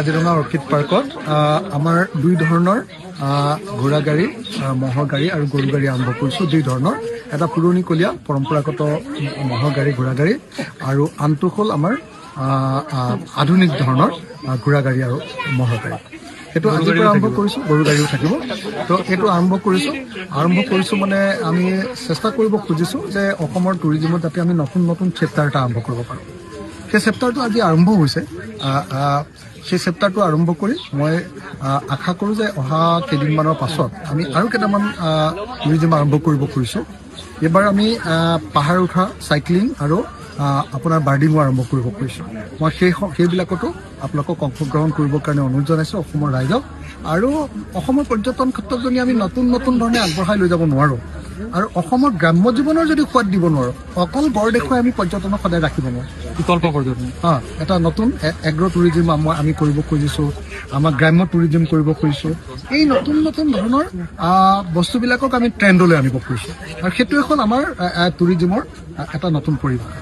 Kaziranga orchid পাৰ্কত আমাৰ দুই ধৰণৰ ঘোঁৰা গাড়ী, ম'হৰ গাড়ী আৰু গৰু গাড়ী আৰম্ভ কৰিছোঁ। দুই ধৰণৰ, এটা পুৰণিকলীয়া পৰম্পৰাগত ম'হৰ গাড়ী, ঘোঁৰা গাড়ী, আৰু আনটো হ'ল আমাৰ আধুনিক ধৰণৰ ঘোঁৰা গাড়ী আৰু ম'হৰ গাড়ী। সেইটো আজিৰ পৰা আৰম্ভ কৰিছোঁ। গৰু গাড়ীও থাকিব। তো সেইটো আৰম্ভ কৰিছোঁ মানে আমি চেষ্টা কৰিব খুজিছোঁ যে অসমৰ টুৰিজিমত যাতে আমি নতুন নতুন চেপ্টাৰ এটা আৰম্ভ কৰিব পাৰোঁ। সেই চেপ্টাৰটো আজি আৰম্ভ হৈছে। সেই চেপ্টাৰটো আৰম্ভ কৰি মই আশা কৰোঁ যে অহা কেইদিনমানৰ পাছত আমি আৰু কেইটামান টুৰিজিম আৰম্ভ কৰিব খুজিছোঁ। এইবাৰ আমি পাহাৰ উঠা, চাইক্লিং আৰু আপোনাৰ বাৰ্ডিঙো আৰম্ভ কৰিব খুজিছোঁ। মই সেইবিলাকতো আপোনালোকক অংশগ্ৰহণ কৰিবৰ কাৰণে অনুৰোধ জনাইছোঁ অসমৰ ৰাইজক। আৰু অসমৰ পৰ্যটন ক্ষেত্ৰত যদি আমি নতুন নতুন ধৰণে আগবঢ়াই লৈ যাব নোৱাৰোঁ আৰু অসমৰ গ্ৰাম্য জীৱনৰ যদি সোৱাদ দিব নোৱাৰোঁ, অকল গড় দেখুৱাই আমি পৰ্যটনক সদায় ৰাখিব নোৱাৰোঁ। বিকল্প পৰ্যটন এটা নতুন এগ্ৰ' টুৰিজিম আমি কৰিব খুজিছোঁ, আমাৰ গ্ৰাম্য টুৰিজিম কৰিব খুজিছোঁ। এই নতুন নতুন ধৰণৰ বস্তুবিলাকক আমি ট্ৰেণ্ডলৈ আনিব খুজিছোঁ আৰু সেইটোৱে হ'ল আমাৰ টুৰিজিমৰ এটা নতুন পৰিভাষা।